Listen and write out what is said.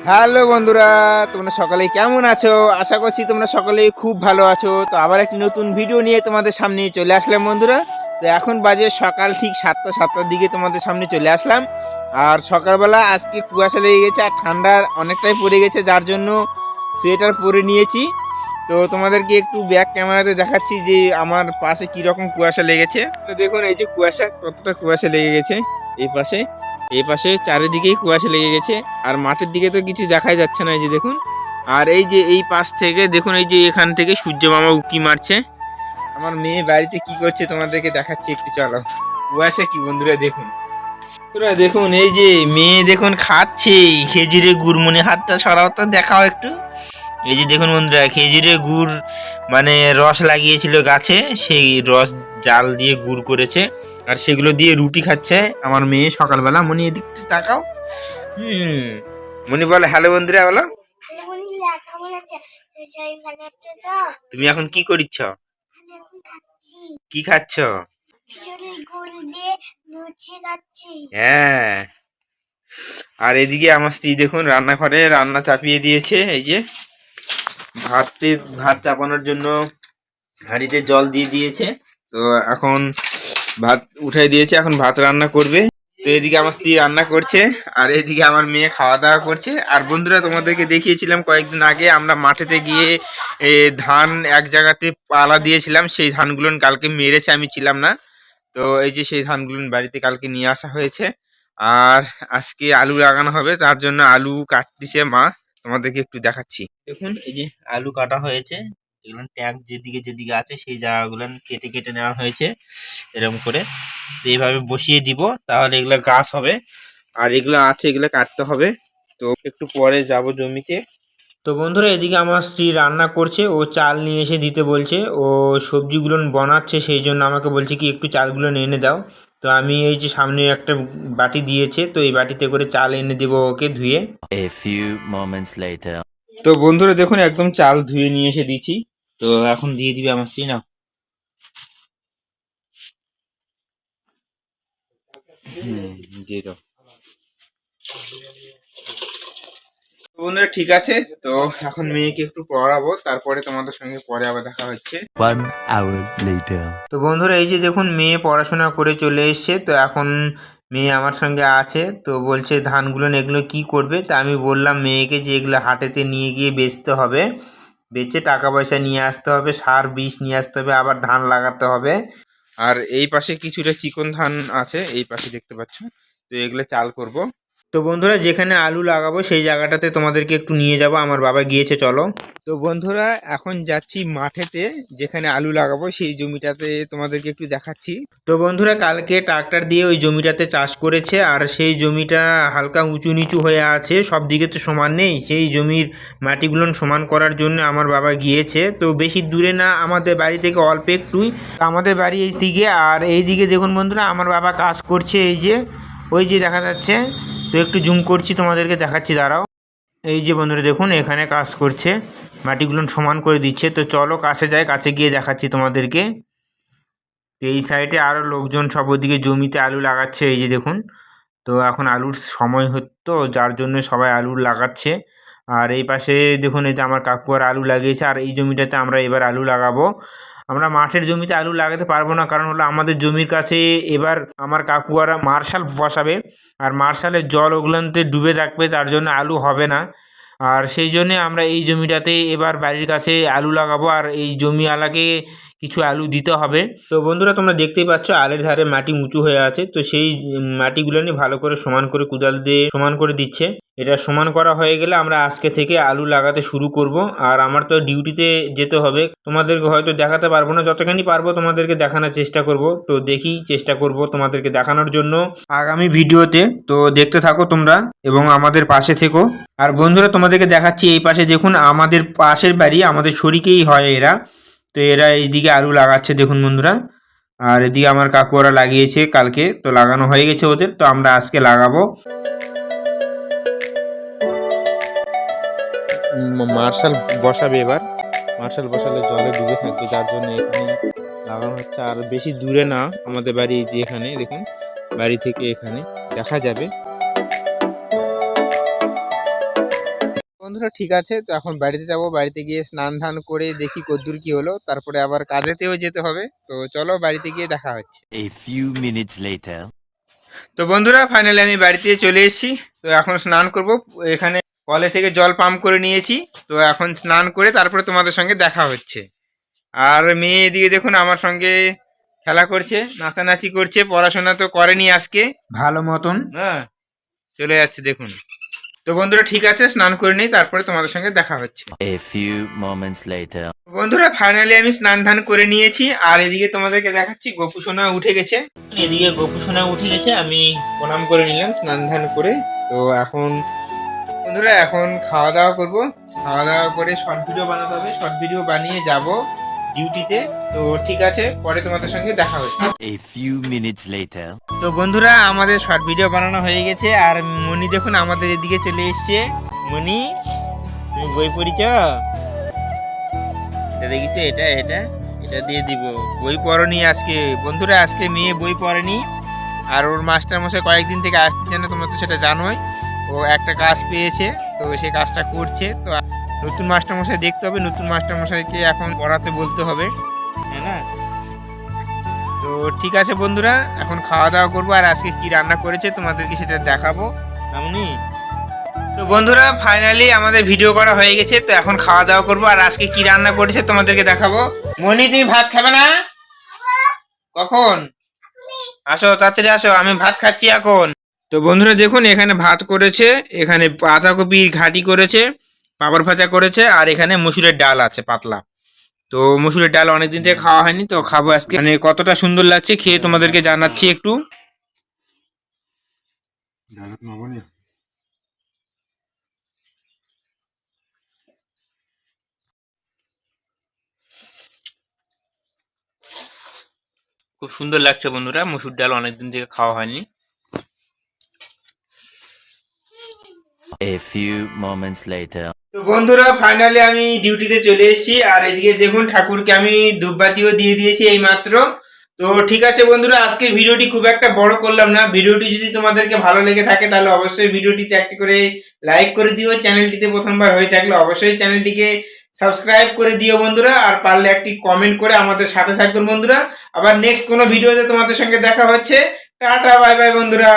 Hello বন্ধুরা, তোমরা সকলেই কেমন আছো? আশা করছি তোমরা সকলেই খুব ভালো আছো। তো আবার একটি নতুন ভিডিও নিয়ে তোমাদের সামনে চলে আসলাম বন্ধুরা। তো এখন বাজে সকাল ঠিক 7টার দিকে তোমাদের সামনে চলে আসলাম। আর সকালবেলা আজকে কুয়াশা লেগে গেছে আর ঠান্ডা অনেকটাই পড়ে গেছে, যার জন্য সোয়েটার পরে নিয়েছি। তো তোমাদেরকে একটু ব্যাক ক্যামেরাতে দেখাচ্ছি যে আমার পাশে কীরকম কুয়াশা লেগেছে। দেখুন এই যে কুয়াশা, কতটা কুয়াশা লেগে গেছে এই পাশে চারিদিকেই কুয়াশা লেগে গেছে। আর মাঠের দিকে তো কিছু দেখাই যাচ্ছে না, এই যে দেখুন। আর এই যে এই পাশ থেকে দেখুন, এই যে এখান থেকে সূর্য মামা উঁকি মারছে। আমার মেয়ে বাড়িতে কি করছে তোমাদেরকে দেখাচ্ছি, একটু চলো। কুয়াশা কি বন্ধুরা দেখুন, দেখুন এই যে মেয়ে দেখুন খাচ্ছে খেজুরে গুড়। মনে হাতটা সরাও তো, দেখাও একটু। এই যে দেখুন বন্ধুরা, খেজুরে গুড় মানে রস লাগিয়েছিল গাছে, সেই রস জাল দিয়ে গুড় করেছে আর সেগুলো দিয়ে রুটি খাচ্ছে আমার মেয়ে সকালবেলা। মনি এদিক তাকাও। মনি বলে হ্যালো বন্ধুরা, বলো। তুমি এখন কি করিচ্ছ? কি খাচ্ছ? হ্যাঁ। আর এদিকে আমার স্ত্রী দেখুন রান্নাঘরে রান্না চাপিয়ে দিয়েছে। এই যে ভাত চাপানোর জন্য হাঁড়িতে জল দিয়ে দিয়েছে। তো এখন ভাত উঠাই দিয়েছে, এখন ভাত রান্না করবে। তো এদিকে আমার স্ত্রী রান্না করছে আর এদিকে আমার মেয়ে খাওয়া দাওয়া করছে। আর বন্ধুরা তোমাদেরকে দেখিয়েছিলাম কয়েকদিন আগে আমরা মাঠেতে গিয়ে ধান এক জায়গাতে পালা দিয়েছিলাম, সেই ধানগুলো কালকে মেরেছে, আমি ছিলাম না। তো এই যে সেই ধানগুলো বাড়িতে কালকে নিয়ে আসা হয়েছে। আর আজকে আলু লাগানো হবে, তার জন্য আলু কাটতেছে মা, তোমাদেরকে একটু দেখাচ্ছি। দেখুন এই যে আলু কাটা হয়েছে, এগুলো ট্যাগ যেদিকে যেদিকে আছে সেই জায়গাগুলো কেটে কেটে নেওয়া হয়েছে এরকম করে। তো এইভাবে বসিয়ে দিব, তাহলে এগুলো গাছ হবে। আর এগুলো আছে, এগুলো কাটতে হবে। তো একটু পরে যাব জমিতে। তো বন্ধুরা এদিকে আমার স্ত্রী রান্না করছে, ও চাল নিয়ে এসে দিতে বলছে, ও সবজিগুলো বানাচ্ছে, সেই জন্য আমাকে বলছে কি একটু চালগুলো এনে দাও। তো আমি এই যে সামনে একটা বাটি দিয়েছে, তো এই বাটিতে করে চাল এনে দেবো ওকে ধুয়ে। A few moments later. তো বন্ধুরা দেখুন একদম চাল ধুয়ে নিয়ে এসে দিচ্ছি। তো এখন দিয়ে দিবে আমার স্ত্রী, না দিয়ে দাও। বন্ধুরা ঠিক আছে, তো এখন মেয়েকে একটু পড়াবো, তারপরে তোমাদের সঙ্গে পরে আবার দেখা হচ্ছে। 1 hour later. তো বন্ধুরা এই যে দেখুন মেয়ে পড়াশোনা করে চলে এসছে। তো এখন মেয়ে আমার সঙ্গে আছে, তো বলছে ধানগুলো এগুলো কি করবে। তা আমি বললাম মেয়েকে যে এগুলো হাটেতে নিয়ে গিয়ে বেচতে হবে, বেচে টাকা পয়সা নিয়ে আসতে হবে, সার বীজ নিয়ে আসতে হবে, আবার ধান লাগাতে হবে। আর এই পাশে কিছুটা চিকন ধান আছে, এই পাশে দেখতে পাচ্ছ। তো এগুলো চাল করব। তো বন্ধুরা যেখানে আলু লাগাবো সেই জায়গাটাতে তোমাদেরকে একটু নিয়ে যাব, আমার বাবা গিয়েছে, চলো। তো বন্ধুরা এখন যাচ্ছি মাঠেতে, যেখানে আলু লাগাবো সেই জমিটাতে তোমাদেরকে একটু দেখাচ্ছি। তো বন্ধুরা কালকে ট্রাক্টর দিয়ে ওই জমিটাতে চাষ করেছে, আর সেই জমিটা হালকা উঁচু নিচু হয়ে আছে, সব দিকে তো সমান নেই। সেই জমির মাটিগুলো সমান করার জন্য আমার বাবা গিয়েছে। তো বেশি দূরে না, আমাদের বাড়ি থেকে অল্প একটুই আমাদের বাড়ি এই দিকে। আর এই দিকে দেখুন বন্ধুরা আমার বাবা কাজ করছে, এই যে ওই যে দেখা যাচ্ছে। তো একটু জুম করছি, তোমাদেরকে দেখাচ্ছি, দাঁড়াও। এই যে বন্ধুরা দেখুন এখানে কাজ করছে, মাটিগুলো সমান করে দিচ্ছে। তো চলো কাছে যাই, কাছে গিয়ে দেখাচ্ছি তোমাদেরকে। তো এই সাইডে আরও লোকজন সব ওদিকে জমিতে আলু লাগাচ্ছে, এই যে দেখুন। তো এখন আলুর সময় হতো, যার জন্য সবাই আলু লাগাচ্ছে। আর এই পাশে দেখুন এই যে আমার কাকু আর আলু লাগিয়েছে, আর এই জমিটাতে আমরা এবার আলু লাগাবো। আমরা মাঠের জমিতে আলু লাগাতে পারবো না, কারণ হলো আমাদের জমির কাছে এবার আমার কাকু আর মার্শাল বসাবে, আর মার্শালের জল ওগুলোতে ডুবে থাকবে, তার জন্য আলু হবে না। আর সেই জন্যে আমরা এই জমিটাতে এবার বাড়ির কাছে আলু লাগাবো, আর এই জমিওয়ালাকে কিছু আলু দিতে হবে। তো বন্ধুরা তোমরা দেখতেই পাচ্ছ আলের ধারে মাটি উঁচু হয়ে আছে, তো সেই মাটিগুলো নিয়ে ভালো করে সমান করে কোদাল দিয়ে সমান করে দিচ্ছে। এটা সমান করা হয়ে গেলে আমরা আজকে থেকে আলু লাগাতে শুরু করব। আর আমার তো ডিউটিতে যেতে হবে, তোমাদেরকে হয়তো দেখাতে পারবো না, যতখানি পারবো তোমাদেরকে দেখানোর চেষ্টা করব। তো দেখি চেষ্টা করব তোমাদেরকে দেখানোর জন্য আগামী ভিডিওতে। তো দেখতে থাকো তোমরা এবং আমাদের পাশে থেকো। আর বন্ধুরা তোমাদেরকে দেখাচ্ছি এই পাশে দেখুন, আমাদের পাশের বাড়ি, আমাদের শরিকেই হয় এরা। তো এরা এইদিকে আলু লাগাচ্ছে দেখুন বন্ধুরা। আর এদিকে আমার কাকু ওরা লাগিয়েছে কালকে, তো লাগানো হয়ে গেছে ওদের, তো আমরা আজকে লাগাবো। মার্শাল বসাবে এবার, মার্শাল বসালে জলে ডুবে থাকবে, যার জন্য এখানে লাগানো হচ্ছে। আর বেশি দূরে না, আমাদের বাড়ি যে এখানে দেখুন, বাড়ি থেকে এখানে দেখা যাবে। বন্ধুরা ঠিক আছে, তো এখন বাড়িতে যাব, বাড়িতে গিয়ে স্নান ধান করে দেখি কদ্দূর কি হলো, তারপরে আবার কাজেতেও যেতে হবে। তো চলো বাড়িতে গিয়ে দেখা হচ্ছে। A few minutes later. তো বন্ধুরা ফাইনালি আমি বাড়িতে চলে এসেছি। তো এখন স্নান করব, এখানে কলে থেকে জল পাম্প করে নিয়েছি। তো এখন স্নান করে তারপরে তোমাদের সঙ্গে দেখা হচ্ছে। আর মেয়ে এদিকে দেখুন আমার সঙ্গে খেলা করছে, নাচানাচি করছে, পড়াশোনা তো করেনি আজকে ভালো মতন, হ্যাঁ চলে যাচ্ছে দেখুন। তো বন্ধুরা ঠিক আছে, স্নান করে নিই, তারপরে তোমাদের সঙ্গে দেখা হচ্ছে। A few moments later. বন্ধুরা ফাইনালি আমি স্নান ধান করে নিয়েছি, আর এদিকে তোমাদেরকে দেখাচ্ছি গোপুসোনা উঠে গেছে। এদিকে গোপুসোনা উঠে গেছে, আমি প্রণাম করে নিলাম স্নান ধান করে। তো এখন বন্ধুরা এখন খাওয়া দাওয়া করব, খাওয়া দাওয়া করে শর্ট ভিডিও বানাতে হবে, শর্ট ভিডিও বানিয়ে যাব ডিউটিতে। তো ঠিক আছে, পরে তোমাদের সঙ্গে দেখা হচ্ছে। A few minutes later. তো বন্ধুরা আমাদের শর্ট ভিডিও বানানো হয়ে গেছে, আর মনি দেখুন আমাদের এদিকে চলে এসছে। মনি তুমি বই পড়িছ? এটা দেখিছো, এটা এটা এটা দিয়ে দিব। বই পড়নি আজকে বন্ধুরা, আজকে মেয়ে বই পড়েনি। আর ওর মাস্টার মশাই কয়েকদিন থেকে আসতেছে না, তোমরা তো সেটা জানোই। ও একটা কাজ পেয়েছে, তো সে কাজটা করছে। তো নতুন মাস্টার মশাই দেখতে হবে, নতুন মাস্টার মশাইকে এখন পড়াতে বলতে হবে, তাই না? তো ঠিক আছে বন্ধুরা, এখন খাওয়া দাওয়া করবো, আর আজকে কি রান্না করেছে তোমাদেরকে সেটা দেখাবো। এমনি তো বন্ধুরা ফাইনালি আমাদের ভিডিও করা হয়ে গেছে। তো এখন খাওয়া দাওয়া করবো, আর আজকে কি রান্না করেছে তোমাদেরকে দেখাবো। মনি তুমি ভাত খাবে না? কখন? আসো তাড়াতাড়ি আসো, আমি ভাত খাচ্ছি এখন। তো বন্ধুরা দেখুন এখানে ভাত করেছে, এখানে পাতাকপি ঘাটি করেছে, পাঁপড় ভাজা করেছে, আর এখানে মসুরের ডাল আছে পাতলা। তো মসুরের ডাল অনেকদিন থেকে খাওয়া হয়নি, তো খাবো আজকে। মানে কতটা সুন্দর লাগছে খেয়ে তোমাদেরকে জানাচ্ছি একটু। খুব সুন্দর লাগছে বন্ধুরা, মসুর ডাল অনেকদিন থেকে খাওয়া হয়নি। A few moments later. তো বন্ধুরা ফাইনালি আমি ডিউটিতে চলে এসেছি, আর এদিকে দেখুন ঠাকুরকে আমি ধূপবাতিও দিয়ে দিয়েছি এই মাত্র। তো ঠিক আছে বন্ধুরা, আজকে ভিডিওটি খুব একটা বড় করলাম না। ভিডিওটি যদি তোমাদেরকে ভালো লেগে থাকে তাহলে অবশ্যই ভিডিওটিতে একটি করে লাইক করে দিও। চ্যানেলটিতে প্রথমবার হয়ে থাকলে অবশ্যই চ্যানেলটিকে সাবস্ক্রাইব করে দিও বন্ধুরা, আর পারলে একটি কমেন্ট করে আমাদের সাথে থাকবেন বন্ধুরা। আবার নেক্সট কোনো ভিডিওতে তোমাদের সঙ্গে দেখা হচ্ছে। টাটা বাই বাই বন্ধুরা।